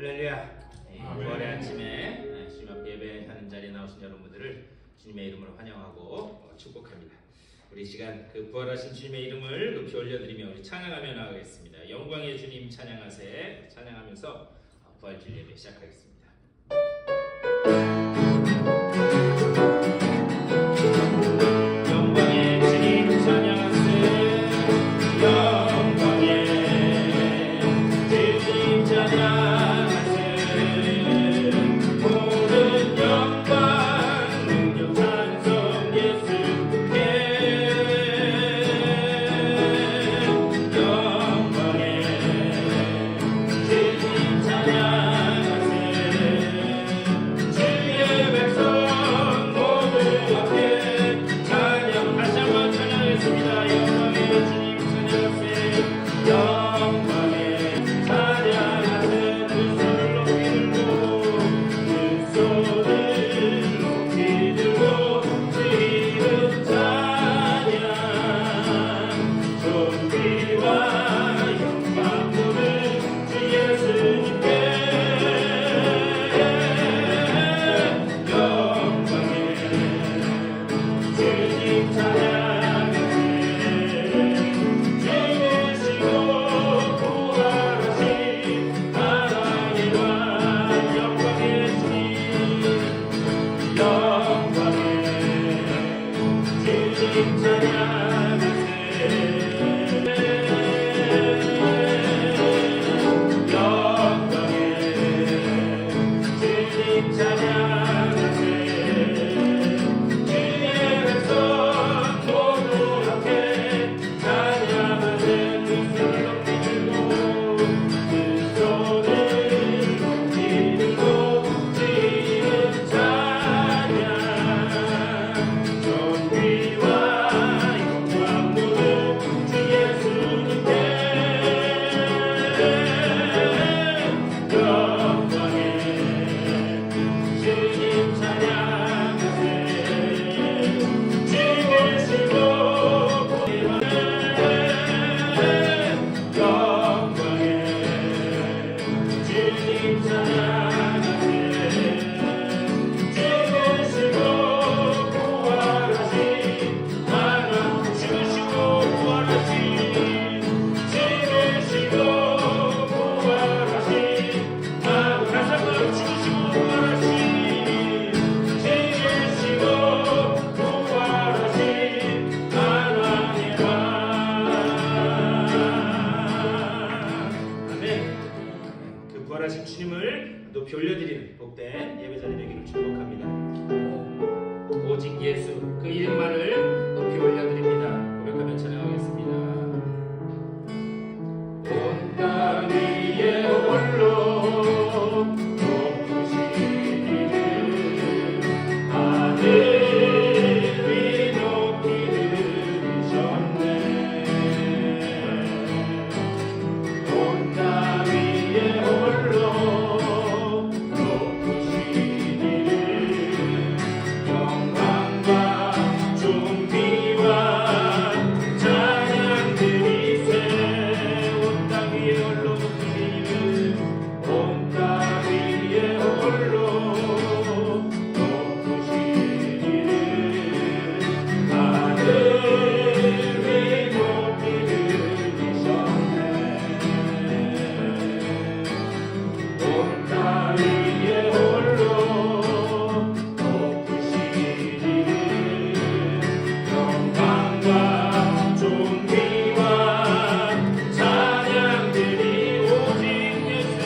할렐루야. 월요일 아침에 주님 앞에 예배하는 자리에 나오신 여러분들을 주님의 이름으로 환영하고 축복합니다. 우리 시간 그 부활하신 주님의 이름을 높이 올려드리며 우리 찬양하며 나가겠습니다. 영광의 주님 찬양하세. 찬양하면서 부활주일 예배 시작하겠습니다. 영광의 주님 찬양하세. 영광의 주님 찬양하세. 모든 영광 능력 찬송 예수께. 영광의 주님 찬양하세. 주의 백성 모두 앞에 찬양 다시 한번 찬양하겠습니다. 영광의 주님 찬양하세. 영광의 찬양하세. 두 손을 높이 들고 두 손을 높이 들고 주 이름 찬양. 존귀와 영광 모든 주 예수님께. 영광의 주님 찬양하세. 죽으시고 부활하신 하나님의 왕. 영광의 주님. 영광의 주님 찬양하세. 영광의 주님 찬양하세. 주의 백성 모두 앞에 찬양하세. 두 손을 높이 들고 두 손을 높이 들고 주 이름 찬양. 존귀와 영광 모든 주 예수님께. 영광의 주님 찬양하세. 죽으시고 부활하신 영광의 주님 찬양하세. 죽으시고 부활하신 하나님. 죽으시고 부활하신 죽으시고 부활하신 하나님. 다시 한번 죽으시고 부활하신 죽으시고 부활하신 하나님의 왕. 아멘. 그 부활하신 주님을 높이 올려드리는 복된 예배자들 되기를 축복합니다. 오직 예수 그 이름만을 높이 올려드립니다. 고백하며 찬양하겠습니다. 온 땅 위에 홀로 높으신 이름 하늘 위 높이 들으셨네. 온 땅 위에 홀로 높으신 이름 영광과 존귀와 찬양 드리세. 온 땅 위에 홀로 높으신 이름 온 땅 위에 홀로 높으신 이름 하늘 위 높이 들으셨네. 온 땅 위에 홀로 높으신 이름 영광과 존귀와 찬양들이 오직 예수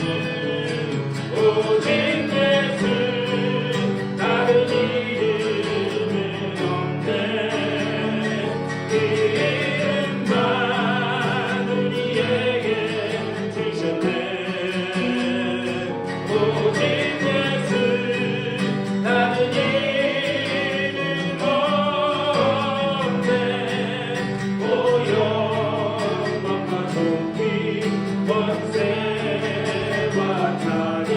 다른 이름은 없네. 그 이름만 우리에게 주셨네. 오직 예수 다른 이름 없네. 오 영광과 존귀 권세와 찬양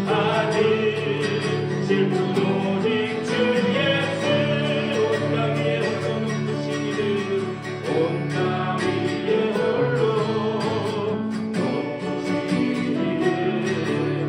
받으실 분 오직 주 예수. 온 땅 위에 홀로 높으신 이름 온 땅 위에 홀로 높으신 이름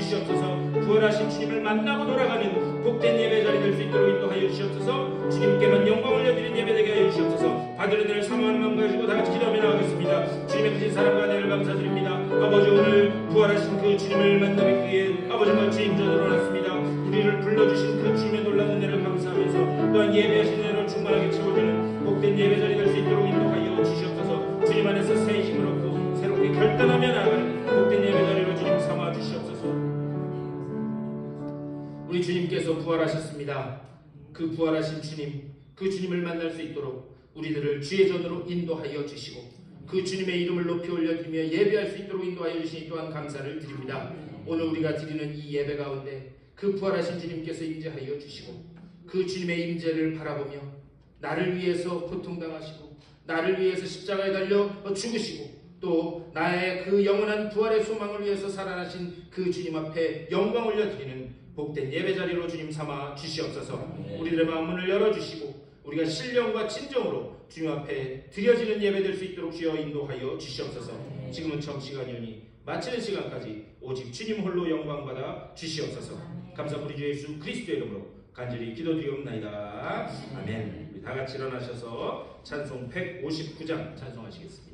주시옵소서. 부활하신 주님을 만나고 돌아가는 복된 예배 자리 될 수 있도록 인도하여 주시옵소서. 주님께만 영광 올려드리는 예배 되게 하여 주시옵소서. 받으는 은혜를 사모하는 마음 가지고 다 같이 기도하며 나가겠습니다. 주님의 크신 사랑과 은혜를 감사드립니다. 아버지, 오늘 부활하신 그 주님을 만나기 위해 아버지와 주임전으로 났습니다. 우리를 불러주신 그 주님의 놀라운 은혜를 감사하면서 또한 예배하신 은혜로 충만하게 채워주는 복된 예배 자리 될 수 있도록 인도하여 주시옵소서. 주님 안에서 새 힘을 얻고 새롭게 결단하며 나아가는 복된 예배 자리로 주님 삼아 주시옵소서. 우리 주님께서 부활하셨습니다. 그 부활하신 주님, 그 주님을 만날 수 있도록 우리들을 주의 전으로 인도하여 주시고 그 주님의 이름을 높이 올려드리며 예배할 수 있도록 인도하여 주시니 또한 감사를 드립니다. 오늘 우리가 드리는 이 예배 가운데 그 부활하신 주님께서 임재하여 주시고 그 주님의 임재를 바라보며 나를 위해서 고통당하시고 나를 위해서 십자가에 달려 죽으시고 또 나의 그 영원한 부활의 소망을 위해서 살아나신 그 주님 앞에 영광 올려드리는 복된 예배 자리로 주님 삼아 주시옵소서. 우리들의 마음문을 열어주시고 우리가 신령과 진정으로 주님 앞에 드려지는 예배 될 수 있도록 주여 인도하여 주시옵소서. 지금은 정시간이오니 마치는 시간까지 오직 주님 홀로 영광받아 주시옵소서. 감사 우리 주 예수 그리스도의 이름으로 간절히 기도드리옵나이다. 아멘. 우리 다 같이 일어나셔서 찬송 159장 찬송하시겠습니다.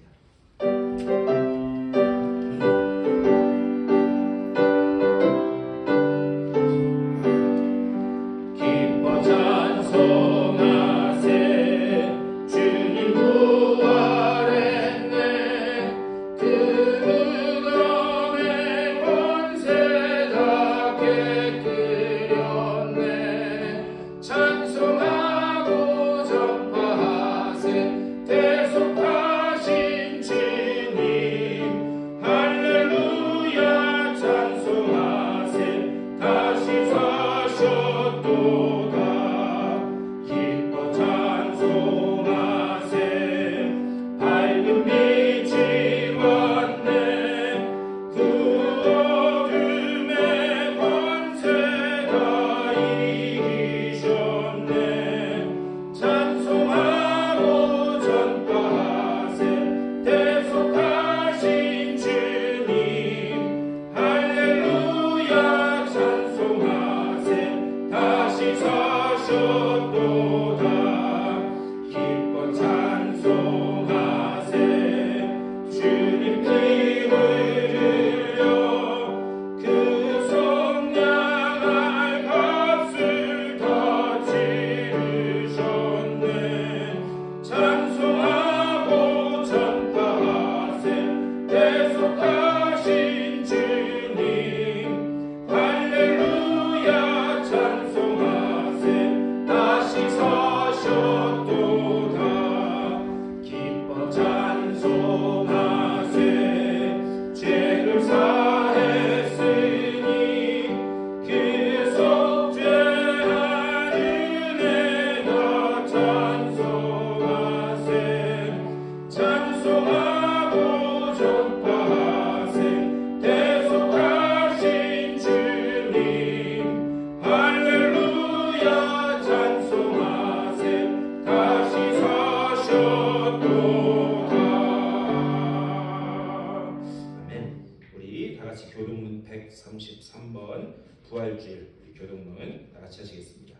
교동문 133번 부활주일 교동문 다 같이 하시겠습니다.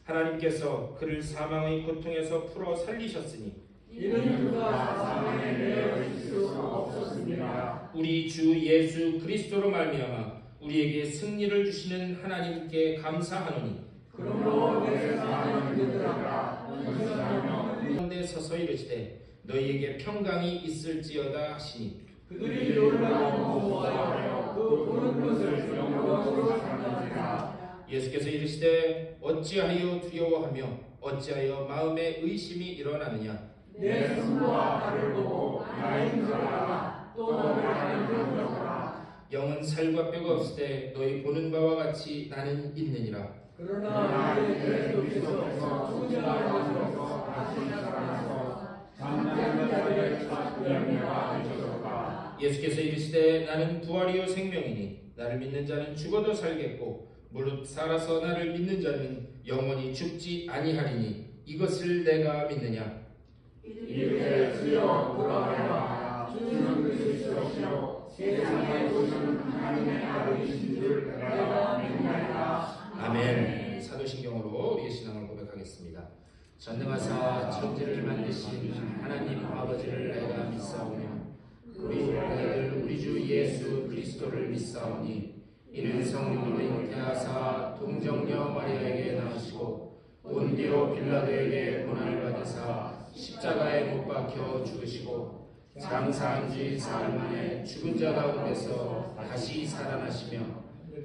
하나님께서 그를 사망의 고통에서 풀어 살리셨으니 이는 그가 사망에 매여 있을 수 없었습니다. 우리 주 예수 그리스도로 말미암아 우리에게 승리를 주시는 하나님께 감사하노니 그러므로 내 사랑하는 그들아 은사하며 가운데 서서 이르시되 너희에게 평강이 있을지어다 하시니 그들이 놀라고 무서워하여 그 보는 것을 영광으로 삼는지라. 예수께서 이르시되 어찌하여 두려워하며 어찌하여 마음에 의심이 일어나느냐. 내 손과 발을 보고 나인 줄 알아. 또 너를 아는 줄 알아. 영은 살과 뼈가 없을 때 너희 보는 바와 같이 나는 있느니라. 그러나 내 눈에서 소중하여서 다시 살아나서 잠자는 자들의 첫 열매가 되셨도다. 예수께서 이르시되 나는 부활이요 생명이니 나를 믿는 자는 죽어도 살겠고 무릇 살아서 나를 믿는 자는 영원히 죽지 아니하리니 이것을 내가 믿느냐. 이르되 주여 그러하여라. 주는 그리스도시요 세상에 오신 하나님의 아들이신 줄 기도하겠습니다. 전능하사 천지를 만드신 하나님 아버지를 내가 믿사오며 우리 아들 우리 주 예수 그리스도를 믿사오니 이는 성령으로 잉태하사 동정녀 마리아에게 나시고 본디오 빌라도에게 고난을 받으사 십자가에 못 박혀 죽으시고 장사한 지 사흘 만에 죽은 자 가운데서 다시 살아나시며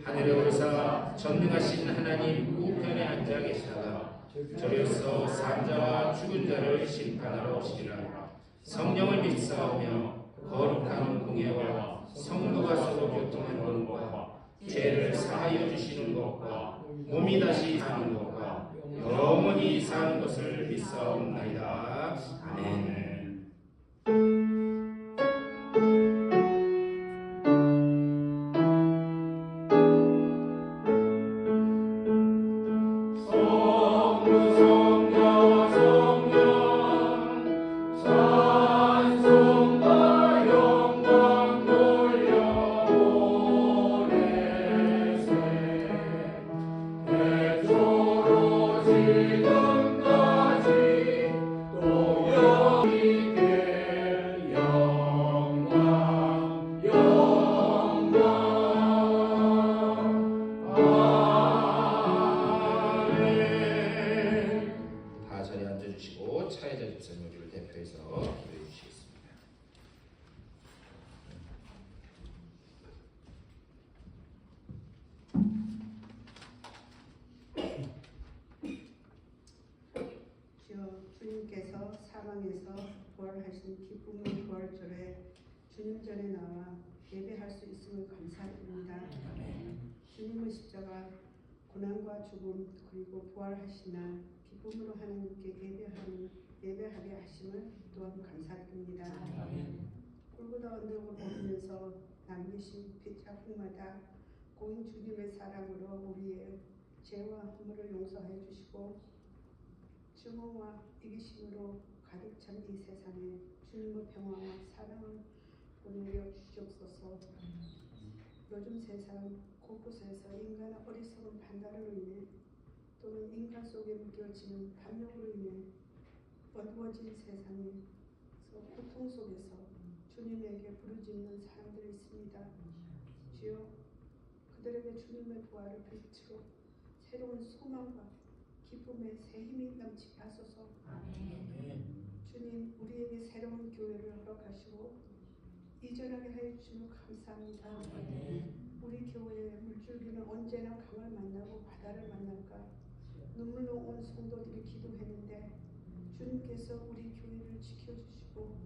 하늘에 오르사 전능하신 하나님 우편에 앉아 계시다가 저리로서 산자와 죽은 자를 심판하러 오시리라. 성령을 믿사오며 거룩한 공예와 성도가 서로 교통하는 것과 죄를 사하여 주시는 것과 몸이 다시 사는 것과 영원히 사는 것을 믿사옵나이다. 아멘. 차혜자 집사님 우리를 대표해서 기도해 주시겠습니다. 주여, 주님께서 사망에서 부활하신 기쁨의 부활절에 주님 전에 나와 예배할 수 있음을 감사드립니다. 주님의 십자가 고난과 죽음 그리고 부활하신 날 기쁨으로 하나님께 예배하게 하심을 또한 감사드립니다. 골고다 언덕을 오르면서 남기신 빗자국마다 고인 주님의 사랑으로 우리의 죄와 허물을 용서해 주시고 증오와 이기심으로 가득 찬 이 세상에 주님의 평화와 사랑을 보내려 주시옵소서. 요즘 세상 곳곳에서 인간의 어리석은 판단으로 인해 또는 인간 속에 묶여지는 탐욕으로 인해 어두워진 세상에서 고통 속에서 주님에게 부르짖는 사람들이 있습니다. 주여, 그들에게 주님의 부활을 빛으로 새로운 소망과 기쁨의 새 힘이 넘치게 하소서. 주님, 우리에게 새로운 교회를 허락하시고 이전하게 하여 주시면 감사합니다. 우리 교회의 물줄기는 언제나 강을 만나고 바다를 만날까 눈물로 온 성도들이 기도했는데 주님께서 우리 교회를 지켜주시고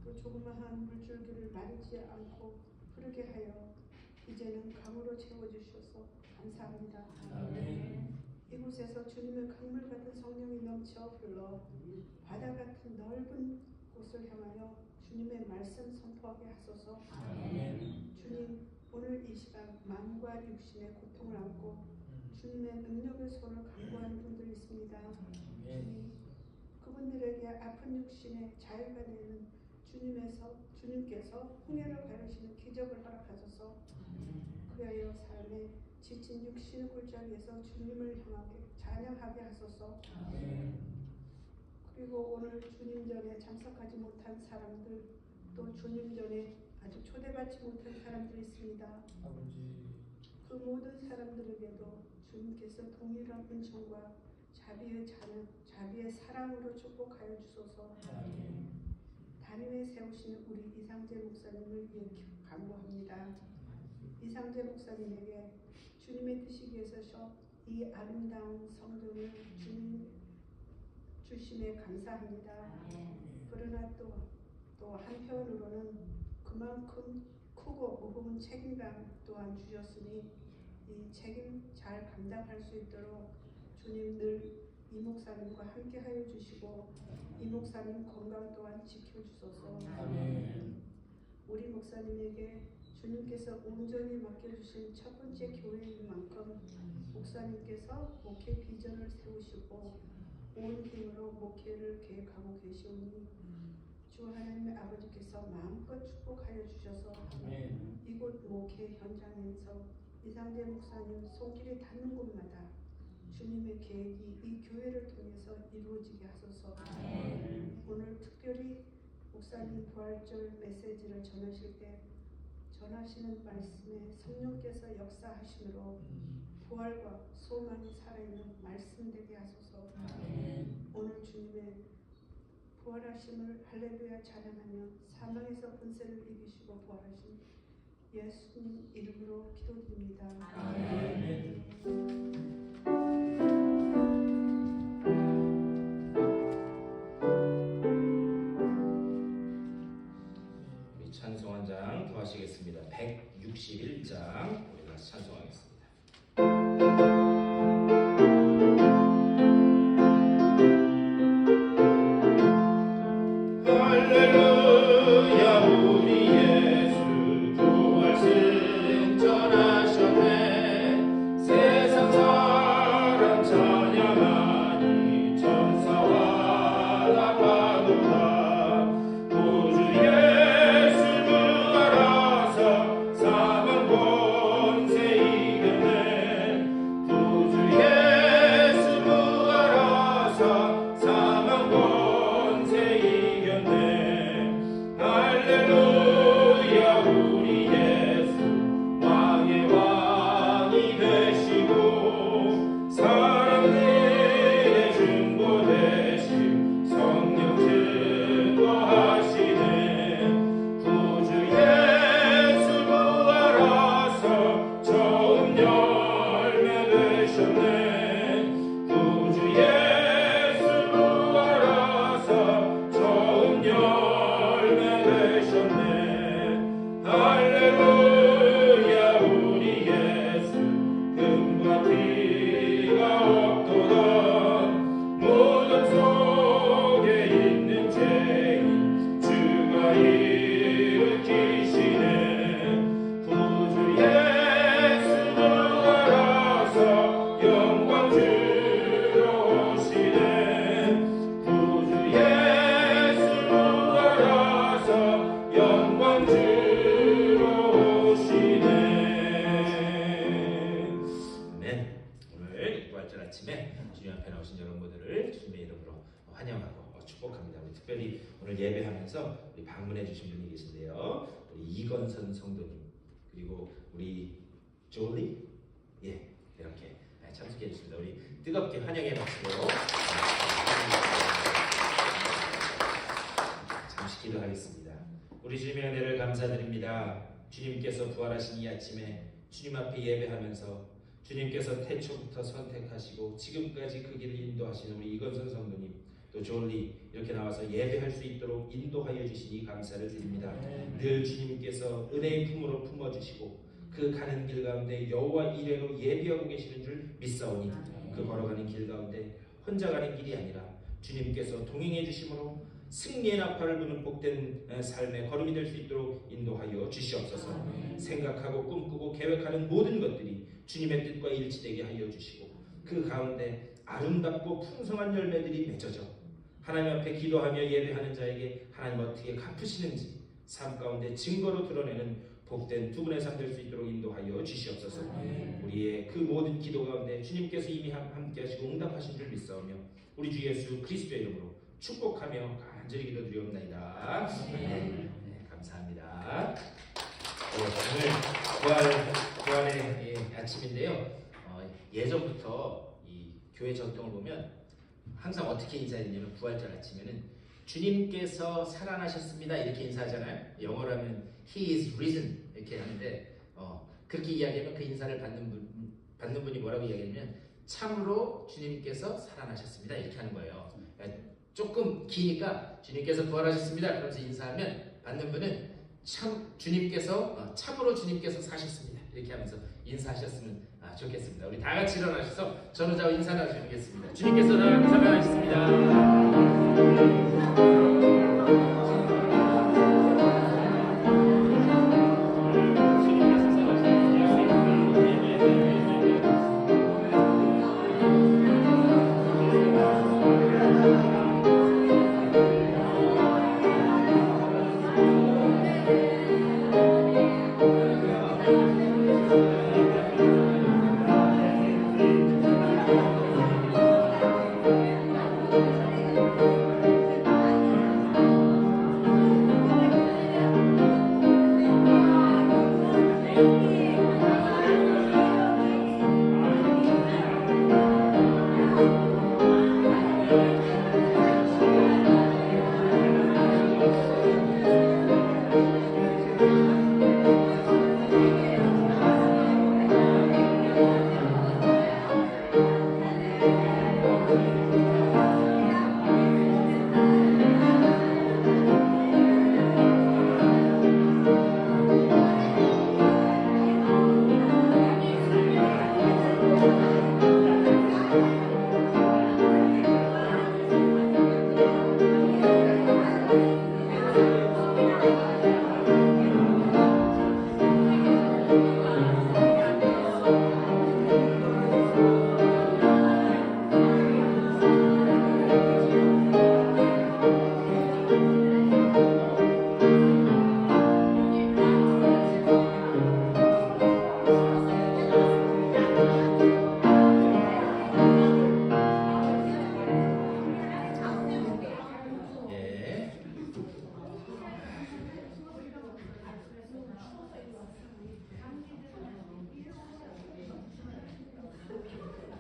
또 조그마한 물줄기를 마르지 않고 흐르게 하여 이제는 강으로 채워주셔서 감사합니다. 이곳에서 주님의 강물 같은 성령이 넘쳐 흘러 바다 같은 넓은 곳을 향하여 주님의 말씀 선포하게 하소서. 주님, 오늘 이 시간 마음과 육신의 고통을 안고 주님의 능력의 손을 간구하는 분들이 있습니다. 주님, 그분들에게 아픈 육신의 자유가 되는 주님께서 홍해를 가르시는 기적을 허락하소서. 그리하여 삶에 지친 육신의 골짜기에서 주님을 향하게 찬양하게 하소서. 그리고 오늘 주님 전에 참석하지 못한 사람들, 또 주님 전에 아직 초대받지 못한 사람들이 있습니다. 그 모든 사람들에게도 주님께서 동일한 은총과 자비의 사랑으로 축복하여 주소서. 단임에 세우시는 우리 이상재 목사님을 위해 간구합니다. 이상재 목사님에게 주님의 뜻이 계셔서 이 아름다운 성전을 주님 주심에 감사합니다. 그러나 또 한편으로는 그만큼 크고 무거운 책임감 또한 주셨으니 이 책임 잘 감당할 수 있도록 주님 늘 이 목사님과 함께 하여 주시고 이 목사님 건강 또한 지켜주소서. 우리 목사님에게 주님께서 온전히 맡겨주신 첫 번째 교회인 만큼 목사님께서 목회 비전을 세우시고 온 힘으로 목회를 계획하고 계시오니 주 하나님의 아버지께서 마음껏 축복하여 주셔서 이곳 목회 현장에서 이상재 목사님 손길이 닿는 곳마다 주님의 계획이 이 교회를 통해서 이루어지게 하소서. 오늘 특별히 목사님 부활절 메시지를 전하실 때 전하시는 말씀에 성령께서 역사하심으로 부활과 소망이 살아있는 말씀 되게 하소서. 오늘 주님의 부활하심을 할렐루야 찬양하며 사망에서 권세를 이기시고 부활하신 예수님 이름으로 기도드립니다. 아멘. 우리 찬송 한 장 더 하시겠습니다. 161장 우리 다시 찬송하겠습니다. 할렐루야 우리 예수 부활 승천하셨네. 세상 사람 찬양하니 천사와 나파도다. 구주 예수 부활하사 사망 권세 이겼네. 구주 예수 부활하사 사망 권세 이겼네. 할렐루야 우리 예수 왕의 왕이 되시고 사람들의 증거 되신 성령 증거하시네. 구주 예수 부활하사 처음 열매 되셨네. 구주 예수 부활하사 처음 열매 되셨네. 할렐루야 우리 예수 금과 피가 없도다. 무덤 속에 있는 죄인 주가 일으키시네. 구주 예수 부활하사 영광 주러 오시네. 구주 예수 부활하사 영광 주러 오시네. 아멘. 오늘 부활절 아침에 주님 앞에 나오신 여러분들을 주님의 이름으로 환영하고 축복합니다. 우리 특별히 오늘 예배하면서 우리 방문해 주신 분이 계신데요. 우리 이건선 성도님 그리고 우리 조리 이렇게 참석해 주십니다. 우리 뜨겁게 환영의 박수로 잠시 기도하겠습니다. 우리 주님의 은혜를 감사드립니다. 주님께서 부활하신 이 아침에 주님 앞에 예배하면서 주님께서 태초부터 선택하시고 지금까지 그 길을 인도하시는 우리 이건선 성도님 또 졸리 이렇게 나와서 예배할 수 있도록 인도하여 주시니 감사를 드립니다. 늘 주님께서 은혜의 품으로 품어주시고 그 가는 길 가운데 여호와 이레로 예비하고 계시는 줄 믿사오니 그 걸어가는 길 가운데 혼자 가는 길이 아니라 주님께서 동행해 주심으로 승리의 나팔을 부는 복된 삶의 걸음이 될 수 있도록 인도하여 주시옵소서. 생각하고 꿈꾸고 계획하는 모든 것들이 주님의 뜻과 일치되게 하여 주시고 그 가운데 아름답고 풍성한 열매들이 맺어져 하나님 앞에 기도하며 예배하는 자에게 하나님 어떻게 갚으시는지 삶 가운데 증거로 드러내는 복된 두 분의 삶 될 수 있도록 인도하여 주시옵소서. 우리의 그 모든 기도 가운데 주님께서 이미 함께 하시고 응답하신 줄 믿사오며 우리 주 예수 그리스도의 이름으로 축복하며 간절히 기도드리옵나이다. 네, 감사합니다. 오늘 부활의 아침인데요. 예전부터 이 교회 전통을 보면 항상 어떻게 인사했냐면 부활절 아침에는 주님께서 살아나셨습니다 이렇게 인사하잖아요. 영어로 하면 He is risen 이렇게 하는데 그렇게 이야기하면 그 인사를 받는 분이 뭐라고 이야기하냐면 참으로 주님께서 살아나셨습니다 이렇게 하는 거예요. 그러니까 조금 기니까 주님께서 부활하셨습니다 그러면서 인사하면 받는 분은 참으로 주님께서 사셨습니다 이렇게 하면서 인사하셨으면 좋겠습니다. 우리 다 같이 일어나셔서 전우자와 인사 나누시겠습니다. 주님께서 살아나셨습니다.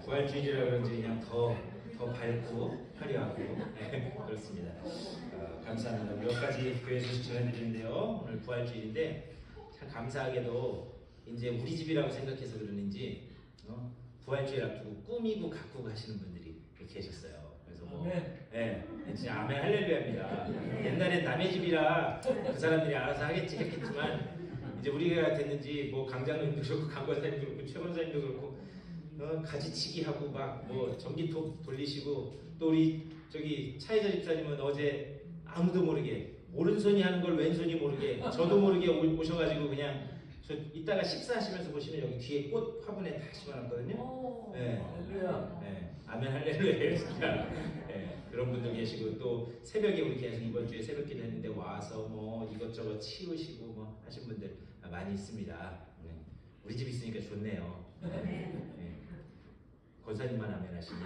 부활주일이라 그런지 그냥 더 밝고 화려하고 그렇습니다. 감사합니다. 몇 가지 교회 소식 전해드리는데요. 오늘 부활주일인데 참 감사하게도 이제 우리 집이라고 생각해서 그러는지 부활주일 앞두고 꾸미고 가꾸고 하시는 분들이 계셨어요. 그래서 진짜 아멘 할렐루야입니다. 옛날에 남의 집이라 그 사람들이 알아서 했겠지만 이제 우리가 됐는지 뭐 강장님도 그렇고 강권사님도 그렇고 최권사님도 그렇고 가지치기 하고 막 뭐 전기톱 돌리시고 또 우리 저기 차이서 집사님은 어제 아무도 모르게 오른손이 하는 걸 왼손이 모르게 저도 모르게 오셔가지고 그냥 저 이따가 식사하시면서 보시면 여기 뒤에 꽃 화분에 다 심어놨거든요. 아멘 할렐루야. 그런 분들 계시고 또 새벽에 우리 계속 이번 주에 새벽기도 했는데 와서 뭐 이것저것 치우시고 뭐 하신 분들 많이 있습니다. 우리 집 있으니까 좋네요. 권사님만 아멘 하시네.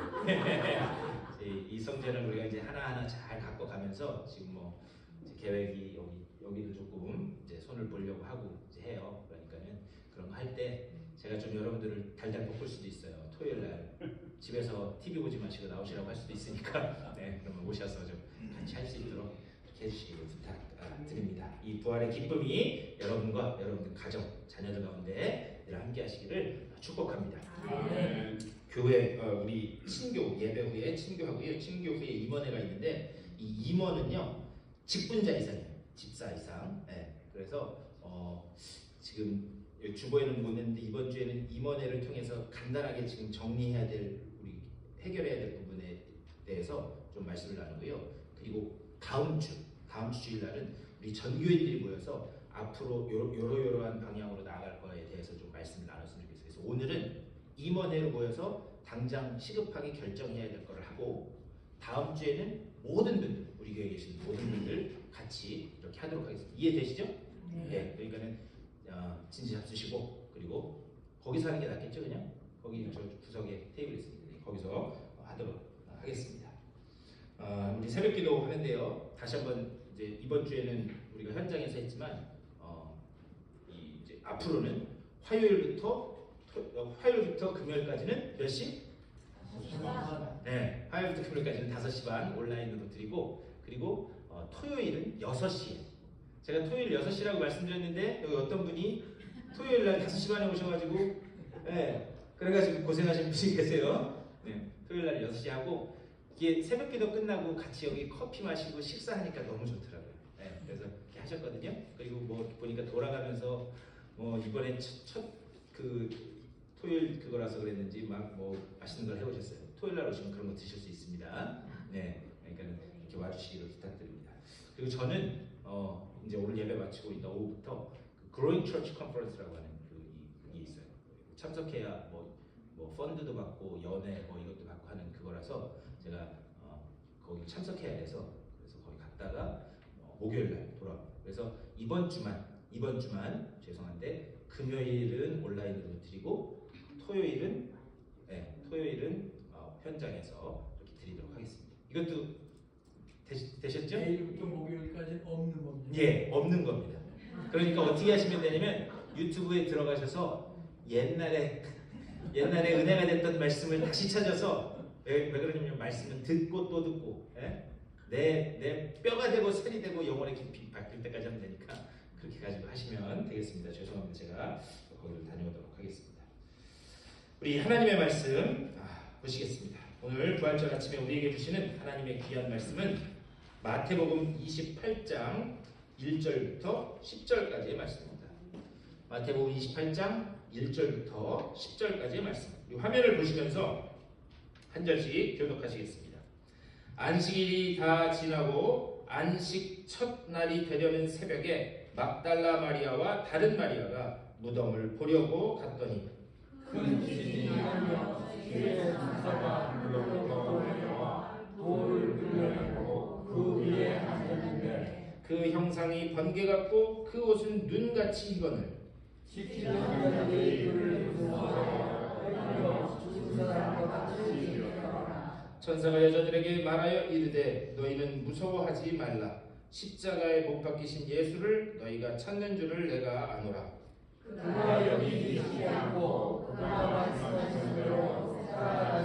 이 성전을 우리가 이제 하나하나 잘 갖고 가면서 지금 뭐 이제 계획이 여기도 조금 이제 손을 보려고 하고 이제 해요. 그러니까는 그런 거 할 때 제가 좀 여러분들을 달달 볶을 수도 있어요. 토요일 날 집에서 TV 보지 마시고 나오시라고 할 수도 있으니까 그러면 오셔서 좀 같이 할 수 있도록 이렇게 해주시기를 부탁드립니다. 이 부활의 기쁨이 여러분과 여러분들 가정, 자녀들 가운데 늘 함께 하시기를 축복합니다. 교회 우리 친교 예배 후에 친교하고요. 친교 후에 임원회가 있는데 이 임원은요 직분자 이상이에요. 집사 이상. 그래서 지금 주보에는 못 냈는데 이번 주에는 임원회를 통해서 간단하게 지금 정리해야 될 우리 해결해야 될 부분에 대해서 좀 말씀을 나누고요. 그리고 다음 주 주일 날은 우리 전교인들이 모여서 앞으로 요러한 방향으로 나아갈 거에 대해서 좀 말씀을 나눴으면 좋겠어요. 그래서 오늘은 임원회로 모여서 당장 시급하게 결정해야 될 거를 하고 다음 주에는 모든 분들 우리 교회에 계신 모든 분들 같이 이렇게 하도록 하겠습니다. 이해되시죠? 그러니까는 진지 잡수시고 그리고 거기서 하는 게 낫겠죠, 그냥 거기 저 구석에 테이블 있으니까 거기서 하도록 하겠습니다. 우리 새벽기도 하는데요. 다시 한번 이제 이번 주에는 우리가 현장에서 했지만 이제 앞으로는 화요일부터 금요일까지는 몇 시? 화요일부터 금요일까지는 5시 반 온라인으로 드리고 그리고 토요일은 6시에 제가 토요일 6시라고 말씀드렸는데 여기 어떤 분이 토요일 날 5시 반에 오셔가지고 그래가지고 고생하신 분이 계세요. 토요일 날 6시 하고 이게 새벽기도 끝나고 같이 여기 커피 마시고 식사하니까 너무 좋더라고요. 그래서 이렇게 하셨거든요. 그리고 뭐 보니까 돌아가면서 뭐 이번에 첫 토요일 그거라서 그랬는지 막 뭐 맛있는 걸 해오셨어요. 토요일 날 오시면 그런 거 드실 수 있습니다. 그러니까 이렇게 와주시기를 부탁드립니다. 그리고 저는 이제 오늘 예배 마치고 이따 오후부터 Growing Church Conference라고 하는 그게 있어요. 참석해야 뭐 펀드도 받고 연회 뭐 이것도 받고 하는 그거라서 제가 거기 참석해야 돼서 그래서 거기 갔다가 목요일 날 돌아옵니다. 그래서 이번 주만 죄송한데 금요일은 온라인으로 드리고 토요일은 현장에서 이렇게 드리도록 하겠습니다. 이것도 되셨죠? 내일부터 목요일까지는 없는 겁니다. 없는 겁니다. 그러니까 어떻게 하시면 되냐면 유튜브에 들어가셔서 옛날에 은혜가 됐던 말씀을 다시 찾아서 왜 그러냐면 말씀은 듣고 또 듣고 내 뼈가 되고 살이 되고 영혼의 깊이 바뀔 때까지 하면 되니까 그렇게 가지고 하시면 되겠습니다. 죄송합니다. 제가 거기를 다녀오도록 하겠습니다. 우리 하나님의 말씀 보시겠습니다. 오늘 부활절 아침에 우리에게 주시는 하나님의 귀한 말씀은 마태복음 28장 1절부터 10절까지의 말씀입니다. 마태복음 28장 1절부터 10절까지의 말씀. 이 화면을 보시면서 한 절씩 교독하시겠습니다. 안식일이 다 지나고 안식 첫날이 되려는 새벽에 막달라 마리아와 다른 마리아가 무덤을 보려고 갔더니 큰 지진이 일어나며 주의 천사가 무덤으로 내려와 돌을 굴려내고 그 위에 앉았는데 그 형상이 번개 같고 그 옷은 눈같이 익었을 지키는 자들이 그를 무서워하여 떨며 죽은 사람과 같이 일어나라. 천사가 여자들에게 말하여 이르되 너희는 무서워하지 말라. 십자가에 못 박히신 예수를 너희가 찾는 줄을 내가 아노라. 그가 여기 계시지 않고 그가 말씀하신 대로 살아나신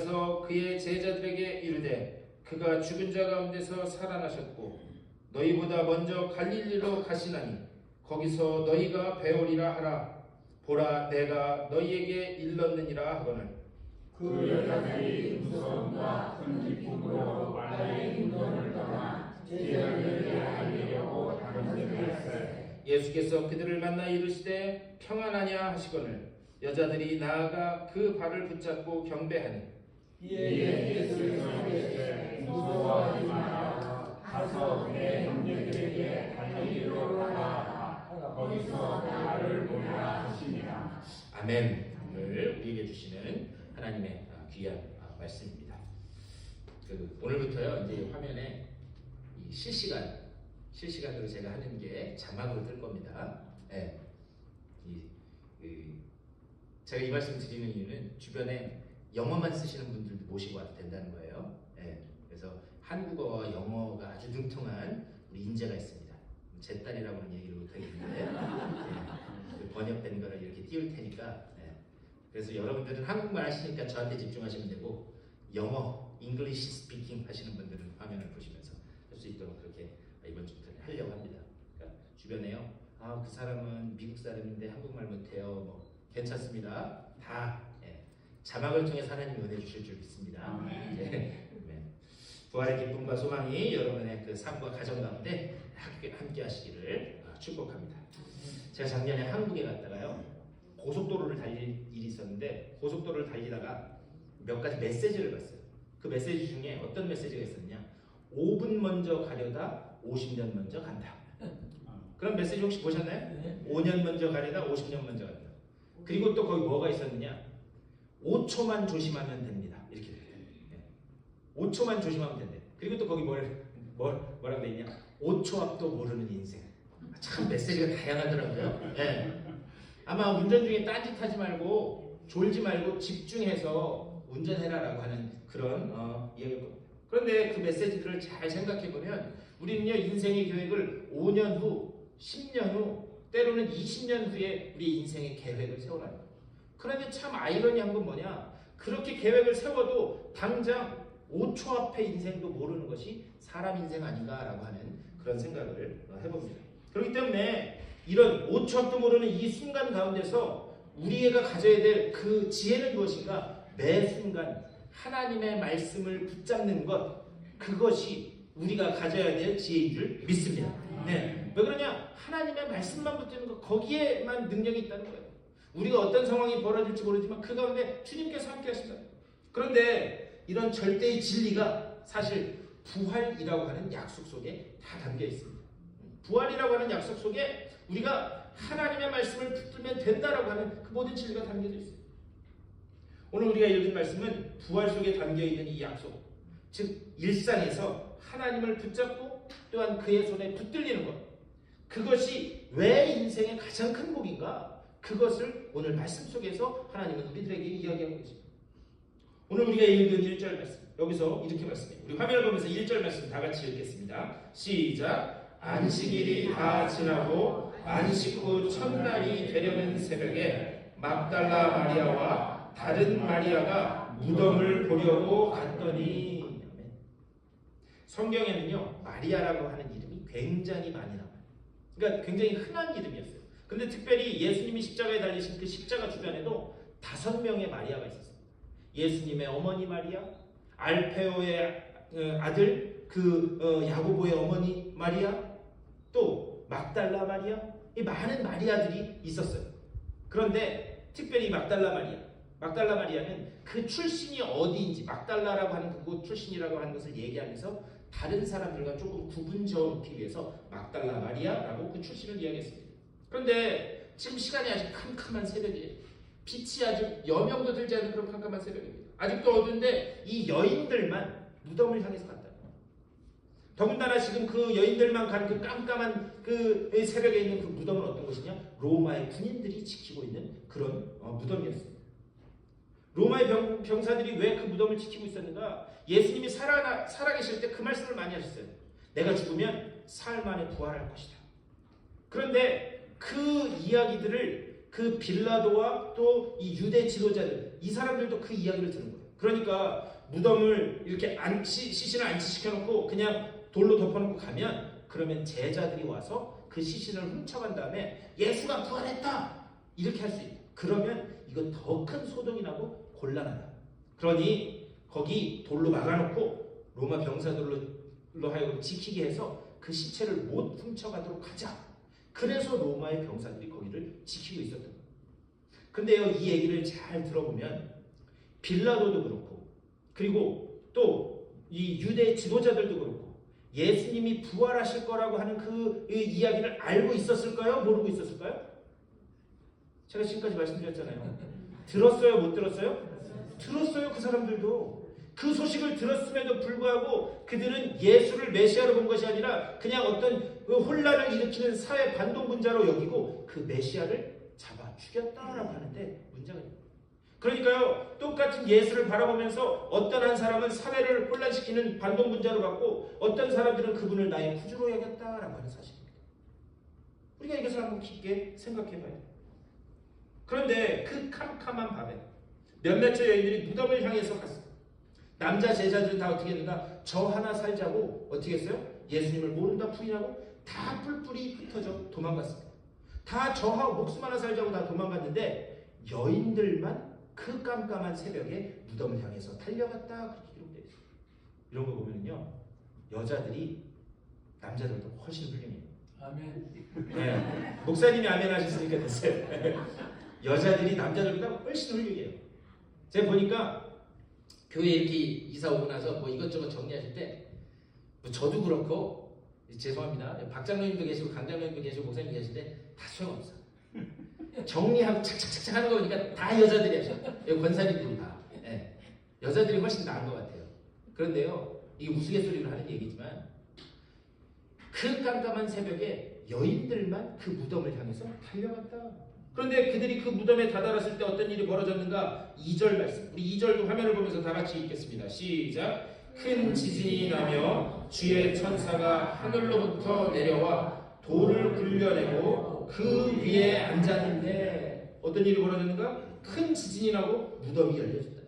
가서 그의 제자들에게 이르되 그가 죽은 자 가운데서 살아나셨고 너희보다 먼저 갈릴리로 가시나니 거기서 너희가 배우리라 하라. 보라 내가 너희에게 일렀느니라 하거늘. 그 여자들이 무서움과 큰 기쁨으로 말라의 인도를 떠나 제자들에게 알리려고 다른 데로 갔어요. 예수께서 그들을 만나 이르시되 평안하냐 하시거늘 여자들이 나아가 그 발을 붙잡고 경배하니 이에 예수께서 이르시되 무서워하지 마라. 가서 내 형제들에게 갈릴리로 가라. 거기서 나를 보라 하시니라. 아멘. 오늘 우리에게 주시는 하나님의 귀한 말씀입니다. 오늘부터요 이제 화면에 이 실시간으로 제가 하는 게 자막으로 뜰 겁니다. 네. 제가 이 말씀 드리는 이유는 주변에 영어만 쓰시는 분들도 모시고 와도 된다는 거예요. 네. 그래서 한국어와 영어가 아주 능통한 우리 인재가 있습니다. 제 딸이라고는 얘기를 못하겠는데 네. 번역된 거를 이렇게 띄울 테니까 네. 그래서 여러분들은 한국말 하시니까 저한테 집중하시면 되고 영어, English speaking 하시는 분들은 화면을 보시면서 할 수 있도록 그렇게 이번 주부터 하려고 합니다. 그러니까 주변에요. 그 사람은 미국 사람인데 한국말 못해요. 뭐 괜찮습니다. 다 자막을 통해 하나님이 은혜 주실 줄 믿습니다. 네. 부활의 기쁨과 소망이 여러분의 그 삶과 가정 가운데 함께 하시기를 축복합니다. 제가 작년에 한국에 갔다가요 고속도로를 달릴 일이 있었는데 고속도로를 달리다가 몇 가지 메시지를 봤어요. 그 메시지 중에 어떤 메시지가 있었냐? 5분 먼저 가려다 50년 먼저 간다. 그런 메시지 혹시 보셨나요? 5년 먼저 가려다 50년 먼저 간다. 그리고 또 거기 뭐가 있었느냐? 5초만 조심하면 됩니다. 이렇게 돼요. 5초만 조심하면 된대. 그리고 또 거기 뭐라고 돼 있냐? 5초 앞도 모르는 인생. 참 메시지가 다양하더라고요. 네. 아마 운전 중에 딴짓하지 말고 졸지 말고 집중해서 운전해라라고 하는 그런 이야기일 겁니다. 그런데 그 메시지들을 잘 생각해 보면 우리는요 인생의 계획을 5년 후, 10년 후, 때로는 20년 후에 우리 인생의 계획을 세워놔요. 그런데 참 아이러니한 건 뭐냐? 그렇게 계획을 세워도 당장 5초 앞의 인생도 모르는 것이 사람 인생 아닌가라고 하는 그런 생각을 해봅니다. 그렇기 때문에 이런 5초 앞도 모르는 이 순간 가운데서 우리가 가져야 될 그 지혜는 무엇인가? 매 순간 하나님의 말씀을 붙잡는 것, 그것이 우리가 가져야 될 지혜인 줄 믿습니다. 네. 왜 그러냐? 하나님의 말씀만 붙드는 것, 거기에만 능력이 있다는 거예요. 우리가 어떤 상황이 벌어질지 모르지만 그 가운데 주님께서 함께 하신다. 그런데 이런 절대의 진리가 사실 부활이라고 하는 약속 속에 다 담겨 있습니다. 부활이라고 하는 약속 속에 우리가 하나님의 말씀을 붙들면 된다라고 하는 그 모든 진리가 담겨져 있어요. 오늘 우리가 읽은 말씀은 부활 속에 담겨있는 이 약속, 즉 일상에서 하나님을 붙잡고 또한 그의 손에 붙들리는 것, 그것이 왜 인생의 가장 큰 복인가? 그것을 오늘 말씀 속에서 하나님은 우리들에게 이야기하고 계십니다. 오늘 우리가 읽은 1절 말씀, 여기서 이렇게 말씀해요. 우리 화면을 보면서 1절 말씀 다 같이 읽겠습니다. 시작! 안식일이 다 지나고 안식 후 첫날이 되려는 새벽에 막달라 마리아와 다른 마리아가 무덤을 보려고 갔더니, 성경에는요 마리아라고 하는 이름이 굉장히 많이 나와요. 그러니까 굉장히 흔한 이름이었어요. 근데 특별히 예수님이 십자가에 달리신 그 십자가 주변에도 5명의 마리아가 있었어요. 예수님의 어머니 마리아, 알페오의 아들 야고보의 어머니 마리아, 또 막달라 마리아, 이 많은 마리아들이 있었어요. 그런데 특별히 막달라 마리아는 그 출신이 어디인지, 막달라라고 하는 그곳 출신이라고 하는 것을 얘기하면서 다른 사람들과 조금 구분 지어놓기 위해서 막달라 마리아라고 그 출신을 이야기했습니다. 그런데 지금 시간이 아직 캄캄한 새벽이에요. 빛이 아주 여명도 들지 않는 그런 캄캄한 새벽입니다. 아직도 어두운데 이 여인들만 무덤을 향해서 갔다. 더군다나 지금 그 여인들만 간 그 깜깜한 그 새벽에 있는 그 무덤은 어떤 것이냐? 로마의 군인들이 지키고 있는 그런 무덤이었습니다. 로마의 병사들이 왜 그 무덤을 지키고 있었는가? 예수님이 살아계실 때 그 말씀을 많이 하셨어요. 내가 죽으면 사흘 만에 부활할 것이다. 그런데 그 이야기들을 그 빌라도와 또 이 유대 지도자들, 이 사람들도 그 이야기를 들은 거예요. 그러니까 무덤을 이렇게 시신을 안치시켜놓고 그냥 돌로 덮어놓고 가면 그러면 제자들이 와서 그 시신을 훔쳐간 다음에 예수가 부활했다 이렇게 할 수 있다. 그러면 이거 더 큰 소동이 나고 곤란하다. 그러니 거기 돌로 막아놓고 로마 병사들로 하여금 지키게 해서 그 시체를 못 훔쳐가도록 하자. 그래서 로마의 병사들이 거기를 지키고 있었던 거예요. 근데요, 이 얘기를 잘 들어보면 빌라도도 그렇고 그리고 또 이 유대 지도자들도 그렇고 예수님이 부활하실 거라고 하는 그 이야기를 알고 있었을까요? 모르고 있었을까요? 제가 지금까지 말씀드렸잖아요. 들었어요? 못 들었어요? 들었어요. 그 사람들도. 그 소식을 들었음에도 불구하고 그들은 예수를 메시아로 본 것이 아니라 그냥 어떤 혼란을 일으키는 사회 반동분자로 여기고 그 메시아를 잡아 죽였다라고 하는데 문제가 있습니다. 그러니까요, 똑같은 예수를 바라보면서 어떤 한 사람은 사회를 혼란시키는 반동분자로 봤고 어떤 사람들은 그분을 나의 구주로 여겼다라고 하는 사실입니다. 우리가 이것을 한번 깊게 생각해봐야 돼요. 그런데 그 캄캄한 밤에 몇몇의 여인들이 무덤을 향해서 갔어요. 남자 제자들은 다 어떻게 했는가? 저 하나 살자고 어떻게 했어요? 예수님을 모른다 부인하고 다 뿔뿔이 흩어져 도망갔습니다. 다 저하고 목숨 하나 살자고 다 도망갔는데 여인들만 그 깜깜한 새벽에 무덤을 향해서 달려갔다 그렇게 기록되어 있어요. 이런 거 보면요, 여자들이 남자들도 훨씬 훌륭해요. 아멘. 네. 목사님이 아멘 하셨으니까 됐어요. 여자들이 남자들보다 훨씬 훌륭해요. 제가 보니까 교회 이렇게 이사 오고 나서 뭐 이것저것 정리하실 때 뭐 저도 그렇고 죄송합니다. 박 장로님도 계시고 강 장로님도 계시고 목사님 계시는데 다 소용없어. 정리하고 착착착착 하는 거 보니까 다 여자들이 하셔. 권사님들이 다. 네. 여자들이 훨씬 나은 것 같아요. 그런데요, 이게 우스갯소리로 하는 얘기지만 그 깜깜한 새벽에 여인들만 그 무덤을 향해서 달려갔다. 그런데 그들이 그 무덤에 다다랐을 때 어떤 일이 벌어졌는가? 2절 말씀. 우리 2절도 화면을 보면서 다 같이 읽겠습니다. 시작. 큰 지진이 나며 주의 천사가 하늘로부터 내려와 돌을 굴려내고 그 위에 앉았는데 어떤 일이 벌어졌는가? 큰 지진이 나고 무덤이 열려졌다.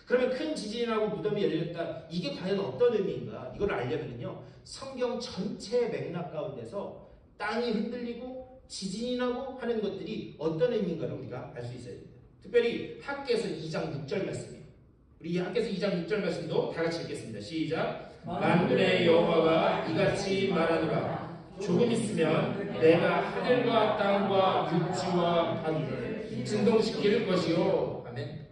그러면 큰 지진이 나고 무덤이 열렸다. 이게 과연 어떤 의미인가? 이걸 알려면요, 성경 전체의 맥락 가운데서 땅이 흔들리고 지진이 나고 하는 것들이 어떤 의미인가를 우리가 알 수 있어야 됩니다. 특별히 학개서 2장 6절 말씀이에요. 우리 학개서 2장 6절 말씀도 다 같이 읽겠습니다. 시작. 만군의 여호와가 이같이 말하노라. 조금 있으면 내가 하늘과 땅과 육지와 바위를 진동시킬 것이요. 아멘.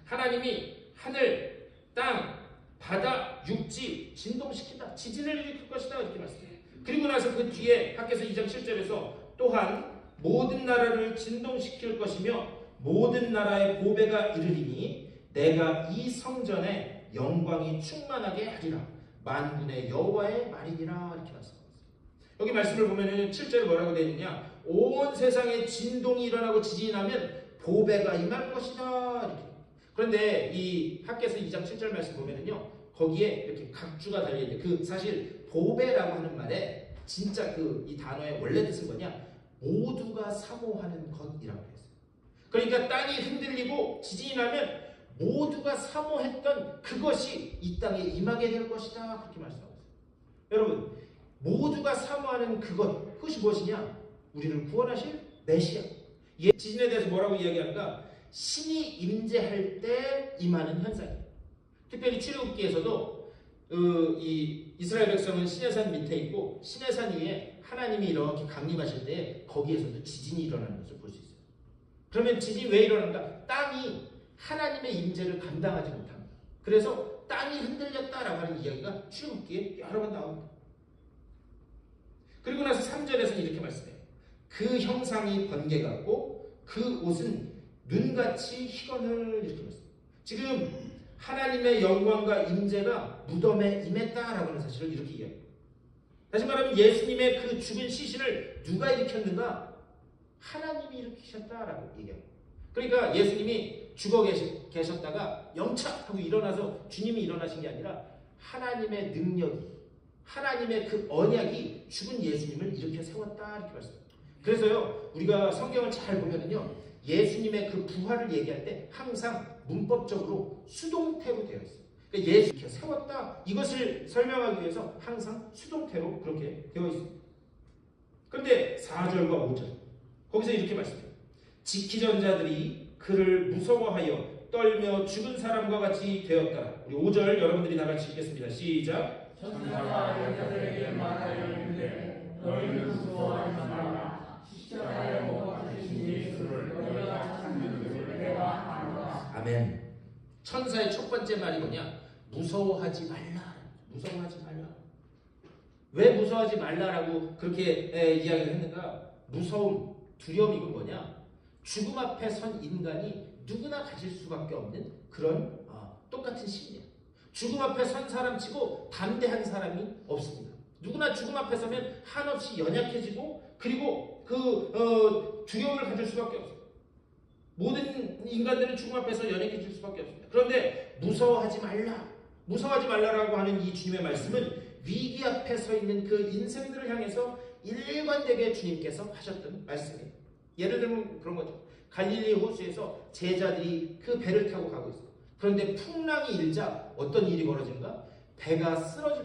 하나님이 하늘, 땅, 바다, 육지 진동시킨다. 지진을 일으킬 것이다. 이렇게 말씀해요. 그리고 나서 그 뒤에 학개서 2장 7절에서 또한 모든 나라를 진동시킬 것이며 모든 나라의 보배가 이르리니 내가 이 성전에 영광이 충만하게 하리라. 만군의 여호와의 말이니라. 이렇게 말씀합니다. 여기 말씀을 보면 7절에 뭐라고 되어 있느냐? 온 세상에 진동이 일어나고 지진이 나면 보배가 임할 것이다. 이렇게. 그런데 이 학개서 2장 7절 말씀 보면은요, 거기에 이렇게 각주가 달려있는데 그 사실 보배라고 하는 말에 진짜 이 단어의 원래 뜻은 뭐냐? 모두가 사모하는 것이라고 했어요. 그러니까 땅이 흔들리고 지진이 나면 모두가 사모했던 그것이 이 땅에 임하게 될 것이다. 그렇게 말씀하고 있어요. 여러분, 모두가 사모하는 그것이 무엇이냐? 우리를 구원하실 메시아. 지진에 대해서 뭐라고 이야기하는가? 신이 임재할 때 임하는 현상이에요. 특별히 출애굽기에서도 이 이스라엘 백성은 시내산 밑에 있고 시내산 위에 하나님이 이렇게 강림하실 때 거기에서도 지진이 일어나는 것을 볼 수 있어요. 그러면 지진이 왜 일어난가? 땅이 하나님의 임재를 감당하지 못합니다. 그래서 땅이 흔들렸다라고 하는 이야기가 출애굽기에 여러 번 나옵니다. 그리고 나서 3절에서는 이렇게 말씀해요. 그 형상이 번개 같고 그 옷은 눈같이 희건을 이렇게 말씀해요. 지금 하나님의 영광과 임재가 무덤에 임했다라고 하는 사실을 이렇게 이야기해요. 다시 말하면 예수님의 그 죽은 시신을 누가 일으켰는가? 하나님이 일으키셨다라고 얘기합니다. 그러니까 예수님이 죽어 계셨다가 영착하고 일어나서 주님이 일어나신 게 아니라 하나님의 능력이, 하나님의 그 언약이 죽은 예수님을 일으켜 세웠다 이렇게 말씀합니다. 그래서요, 우리가 성경을 잘 보면은요, 예수님의 그 부활을 얘기할 때 항상 문법적으로 수동태로 되어 있어요. 그러니까 예수 이렇게 세웠다 이것을 설명하기 위해서 항상 수동태로 그렇게 되어 있습니다. 그런데 4절과 5절 거기서 이렇게 말씀해요. 지키던 자들이 그를 무서워하여 떨며 죽은 사람과 같이 되었다. 우리 5절 여러분들이 다 같이 읽겠습니다. 시작. 천사가 여자들에게 말하여 이르되 너희는 무서워하지 말라. 십자가에 못 박히신 예수를 너희가 찾는 것을 내가 아노라. 아멘. 천사의 첫 번째 말이 뭐냐? 무서워하지 말라. 무서워하지 말라. 왜 무서워하지 말라라고 그렇게 이야기를 했는가? 무서움, 두려움 이건 뭐냐? 죽음 앞에 선 인간이 누구나 가질 수밖에 없는 그런 똑같은 심리야. 죽음 앞에 선 사람치고 담대한 사람이 없습니다. 누구나 죽음 앞에 서면 한없이 연약해지고 그리고 두려움을 가질 수밖에 없어요. 모든 인간들은 죽음 앞에서 연약해질 수밖에 없습니다. 그런데 무서워하지 말라. 무서워하지 말라라고 하는 이 주님의 말씀은 위기 앞에 서 있는 그 인생들을 향해서 일관되게 주님께서 하셨던 말씀이에요. 예를 들면 그런 거죠. 갈릴리 호수에서 제자들이 그 배를 타고 가고 있어요. 그런데 풍랑이 일자 어떤 일이 벌어진가? 배가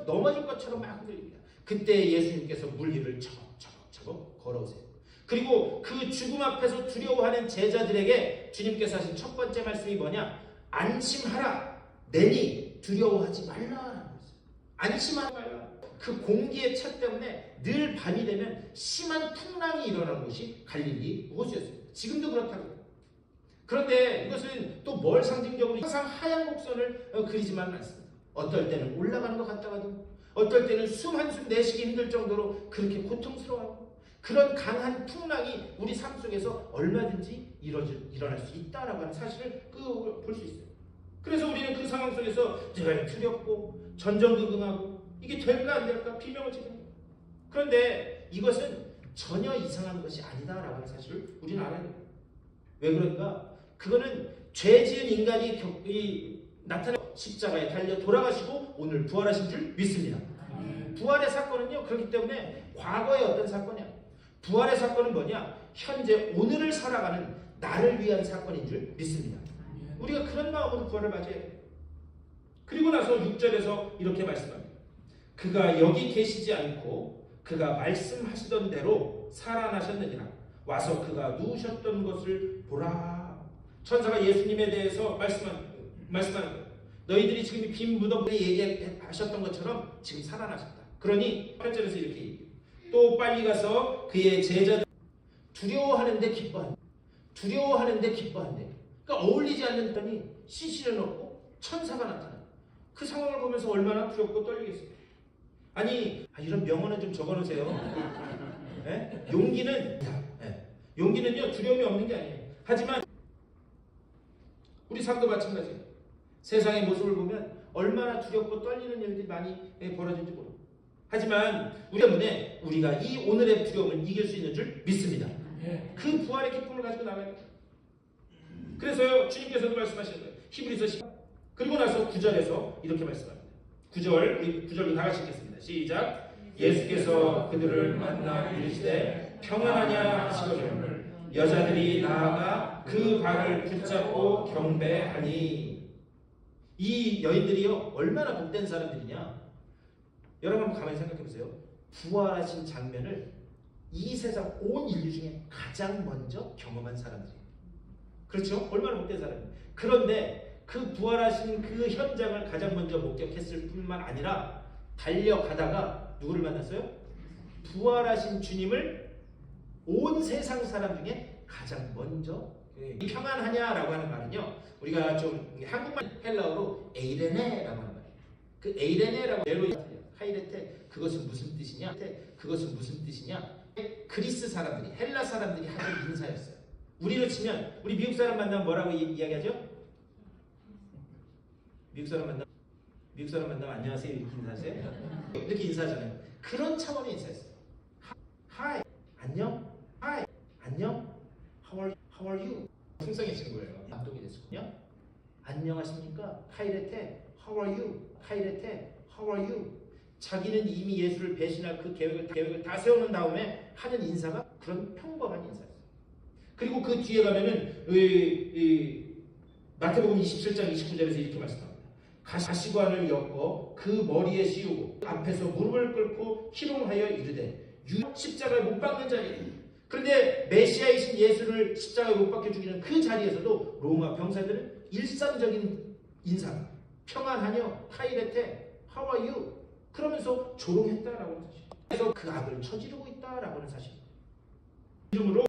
넘어질 것처럼 막 흔들립니다. 그때 예수님께서 물 위를 차곡차곡 걸어오세요. 그리고 그 죽음 앞에서 두려워하는 제자들에게 주님께서 하신 첫 번째 말씀이 뭐냐? 안심하라. 내니 두려워하지 말라. 안심하지 말라. 그 공기의 차 때문에 늘 밤이 되면 심한 풍랑이 일어나는 곳이 갈릴리 호수였습니다. 지금도 그렇다고요. 그런데 이것은 또 뭘 상징적으로 항상 하얀 곡선을 그리지만 않습니다. 어떨 때는 올라가는 것 같다가도 어떨 때는 숨 한숨 내쉬기 힘들 정도로 그렇게 고통스러워하고 그런 강한 풍랑이 우리 삶 속에서 얼마든지 일어날 수 있다라고 하는 사실을 볼 수 있어요. 그래서 우리는 그 상황 속에서 늘 두렵고 전전긍긍하고 이게 될까 안 될까 비명을 지르는 거예요. 그런데 이것은 전혀 이상한 것이 아니다라고 하는 사실을 우리는 알아야 돼요. 왜 그런가? 그거는 죄 지은 인간이 나타나 십자가에 달려 돌아가시고 오늘 부활하신 줄 믿습니다. 부활의 사건은요 그렇기 때문에 과거의 어떤 사건이야. 부활의 사건은 뭐냐? 현재 오늘을 살아가는 나를 위한 사건인 줄 믿습니다. 우리가 그런 마음으로 부활을 맞이해야 돼요. 그리고 나서 6절에서 이렇게 말씀합니다. 그가 여기 계시지 않고 그가 말씀하시던 대로 살아나셨느니라. 와서 그가 누우셨던 것을 보라. 천사가 예수님에 대해서 말씀하는 거예요. 너희들이 지금 빈 무덤에 얘기하셨던 것처럼 지금 살아나셨다. 그러니 8절에서 이렇게 얘기해요. 또 빨리 가서 그의 제자들 두려워하는데 기뻐한대. 그러니까 어울리지 않는 분이 시신을 얻고 천사가 나타나요. 그 상황을 보면서 얼마나 두렵고 떨리겠어요. 아니 이런 명언은 좀 적어놓으세요. 네? 용기는요 두려움이 없는 게 아니에요. 하지만 우리 삶도 마찬가지예요. 세상의 모습을 보면 얼마나 두렵고 떨리는 일들이 많이 벌어진지 모릅니다. 하지만 우리 때문에 우리가 이 오늘의 두려움을 이길 수 있는 줄 믿습니다. 그 부활의 기쁨을 가지고 나가야 돼요. 그래서요 주님께서도 말씀하시는 거예요. 히브리서 10 그리고 나서 9절에서 이렇게 말씀합니다. 9절 우리 9절로 다 같이 읽겠습니다. 시작. 예수께서 그들을 만나 이르시되 평안하냐 하시거늘 여자들이 나아가 그 발을 붙잡고 경배하니. 이 여인들이요 얼마나 복된 사람들이냐. 여러분 한번 가만히 생각해 보세요. 부활하신 장면을 이 세상 온 인류 중에 가장 먼저 경험한 사람들이에요. 그렇죠? 얼마나 복된 사람이에요. 그런데 그 부활하신 그 현장을 가장 먼저 목격했을 뿐만 아니라 달려가다가 누구를 만났어요? 부활하신 주님을 온 세상 사람 중에 가장 먼저. 평안하냐라고 하는 말은요 우리가 좀 한국말 헬라어로 에이레네라고 하는 말이에요. 그 에이레네라고 하이레테 그것은 무슨 뜻이냐? 그리스 사람들이 헬라 사람들이 하는 인사였어요. 우리로 치면 우리 미국 사람 만나면 뭐라고 이야기하죠? 미국 사람 만나면 안녕하세요 이렇게 인사하세요? 이렇게 인사하잖아요. 그런 차원의 인사였어요. Hi 안녕. Hi 안녕. How are you? 풍성해지는 거예요. 감동이 됐군요. 안녕하십니까? 하이레테 How are you? 하이레테 How are you? 자기는 이미 예수를 배신할 그 계획을 다 세워놓은 다음에 하는 인사가 그런 평범한 인사였어요. 그리고 그 뒤에 가면은 마태복음 27장 29절에서 이렇게 말씀합니다. 가시관을 엮어 그 머리에 씌우고 앞에서 무릎을 꿇고 희롱하여 이르되 십자가에 못 박는 자리에. 그런데 메시아이신 예수를 십자가에 못 박혀 죽이는 그 자리에서도 로마 병사들은 일상적인 인상, 평안하뇨, 하이레테, how are you? 그러면서 조롱했다라고 하는 사실. 그래서 그 악을 저지르고 있다라고 하는 사실. 이름으로.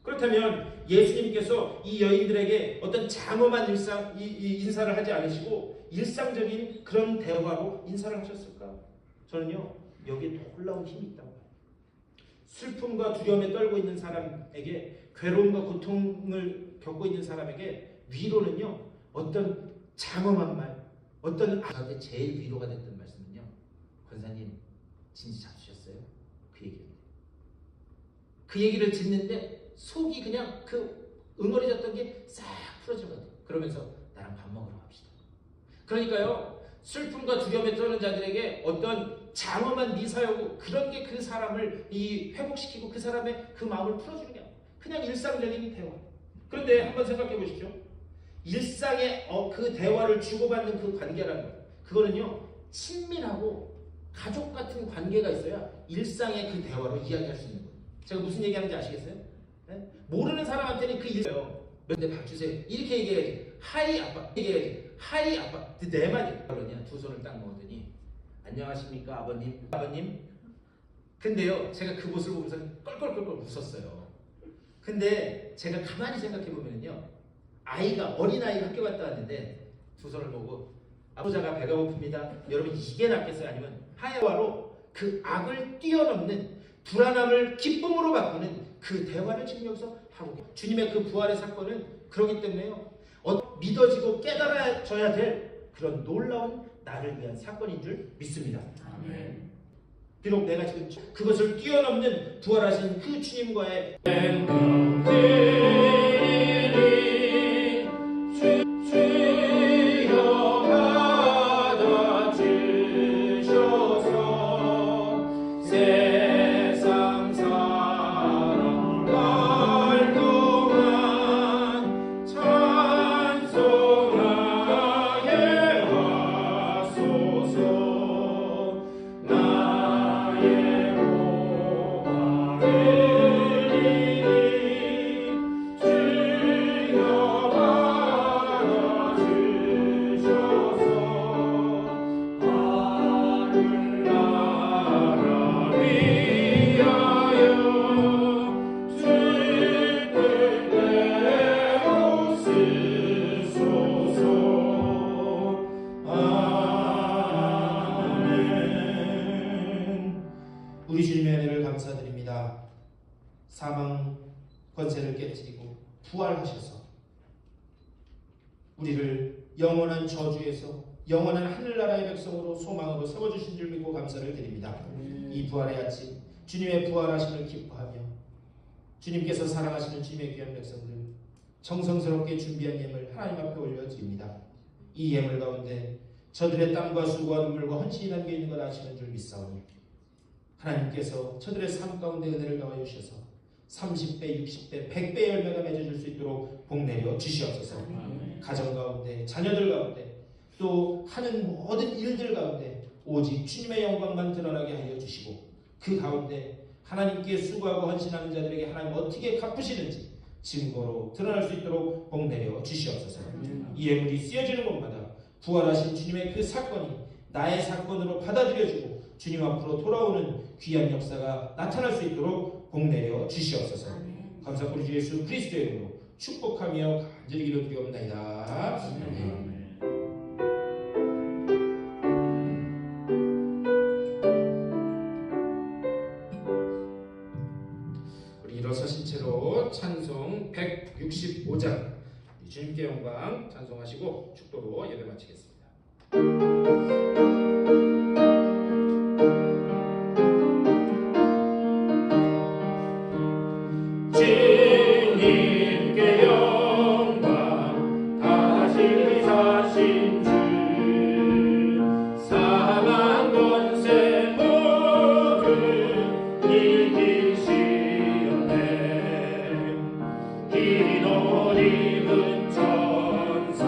그렇다면 예수님께서 이 여인들에게 어떤 장엄한 인사를 하지 않으시고 일상적인 그런 대화로 인사를 하셨을까? 저는요, 여기에 놀라운 힘이 있다고 봐요. 슬픔과 두려움에 떨고 있는 사람에게, 괴로움과 고통을 겪고 있는 사람에게 위로는요, 어떤 장엄한 말, 어떤 가운데 제일 위로가 됐던 말씀은요, 권사님 진짜 잡수셨어요? 그 얘기입니다. 그 얘기를 듣는데 속이 그냥 그 응어리졌던 게 싹 풀어진 것 같아요. 그러면서 나랑 밥 먹으러 갑시다. 그러니까요, 슬픔과 두려움에 떨는 자들에게 어떤 장엄한 미사여고 그런 게 그 사람을 회복시키고 그 사람의 그 마음을 풀어주는 게 아니에요. 그냥 일상적인 대화. 그런데 한번 생각해 보십시오. 일상의 그 대화를 주고받는 그 관계라는 것, 그거는요, 친밀하고 가족 같은 관계가 있어야 일상의 그 대화로 이야기할 수 있는 거예요. 제가 무슨 얘기하는지 아시겠어요? 네? 모르는 사람한테는 그 일이에요. 근데 밥 주세요. 이렇게 얘기해야지. 하이 아빠. 얘기해야지. 하이 아빠. 내 말이 그러냐. 두 손을 딱 모으더니 안녕하십니까 아버님. 아버님. 근데요, 제가 그 모습을 보면서 껄껄껄껄 웃었어요. 근데 제가 가만히 생각해 보면요, 아이가, 어린아이가 학교 갔다 왔는데 두 손을 모으고 아버자가 배가 고픕니다. 여러분 이게 낫겠어요? 아니면 하야와로 그 악을 뛰어넘는 불안함을 기쁨으로 바꾸는 그 대화를 지금 여기서 하고 계세요. 주님의 그 부활의 사건은 그렇기 때문에요, 믿어지고 깨달아져야 될 그런 놀라운 나를 위한 사건인 줄 믿습니다. 아멘. 비록 내가 지금 그것을 뛰어넘는 부활하신 그 주님과의 우리 주님의 은혜를 감사드립니다. 사망 권세를 깨뜨리고 부활하셔서 우리를 영원한 저주에서 영원한 하늘나라의 백성으로 소망으로 세워주신 줄 믿고 감사를 드립니다. 이 부활의 아침, 주님의 부활하심을 기뻐하며 주님께서 사랑하시는 주님의 귀한 백성들 정성스럽게 준비한 예물 하나님 앞에 올려드립니다. 이 예물 가운데 저들의 땀과 수고와 눈물과 헌신이 담겨있는 것 아시는 줄 믿사오니 하나님께서 저들의 삶 가운데 은혜를 더하여 주셔서 30배, 60배, 100배의 열매가 맺어질 수 있도록 복내려 주시옵소서. 가정 가운데, 자녀들 가운데, 또 하는 모든 일들 가운데 오직 주님의 영광만 드러나게 하여 주시고 그 가운데 하나님께 수고하고 헌신하는 자들에게 하나님 어떻게 갚으시는지 증거로 드러날 수 있도록 복내려 주시옵소서. 이 예물이 쓰여지는 곳마다 부활하신 주님의 그 사건이 나의 사건으로 받아들여지고 주님 앞으로 돌아오는 귀한 역사가 나타날 수 있도록 복내려 주시옵소서. 감사합니다. 우리 주 예수 그리스도의 이름으로 축복하며 간절히 기도드리옵나이다. 아멘. 우리 일어서신 채로 찬송 165장 주님께 영광 찬송하시고 축도로 예배 마치겠습니다. 주님께 영광 다시 사신 주 사망 권세 모두 이기시었네. 흰 옷 입은 천사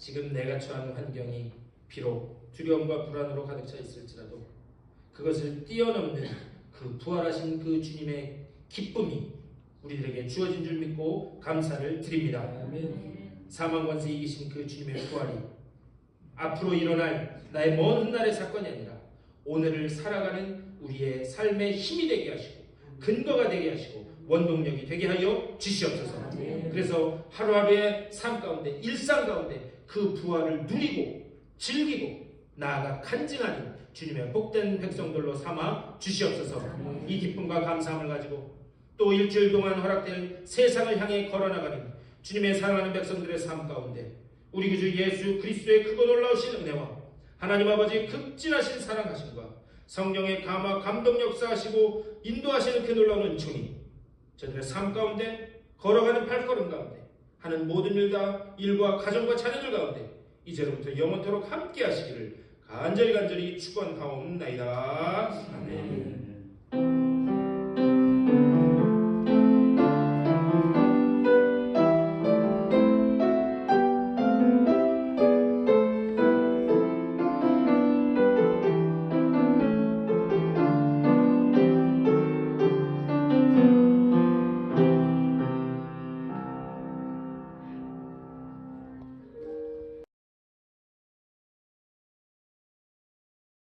지금 내가 처한 환경이 비록 두려움과 불안으로 가득 차 있을지라도 그것을 뛰어넘는 그 부활하신 그 주님의 기쁨이 우리들에게 주어진 줄 믿고 감사를 드립니다. 사망 권세 이기신 그 주님의 부활이 앞으로 일어날 나의 먼 훗날의 사건이 아니라 오늘을 살아가는 우리의 삶의 힘이 되게 하시고 근거가 되게 하시고 원동력이 되게 하여 주시옵소서. 그래서 하루하루의 삶 가운데 일상 가운데 그 부활을 누리고 즐기고 나아가 간증하는 주님의 복된 백성들로 삼아 주시옵소서. 이 기쁨과 감사함을 가지고 또 일주일 동안 허락될 세상을 향해 걸어나가는 주님의 사랑하는 백성들의 삶 가운데 우리 구주 예수 그리스도의 크고 놀라우신 은혜와 하나님 아버지의 극진하신 사랑하심과 성령의 감화 감동 역사하시고 인도하시는 그 놀라운 은총이 저들의 삶 가운데 걸어가는 발걸음 가운데 하는 모든 일과 가정과 자녀들 가운데 이제로부터 영원토록 함께 하시기를 간절히 축원하옵나이다. 아멘.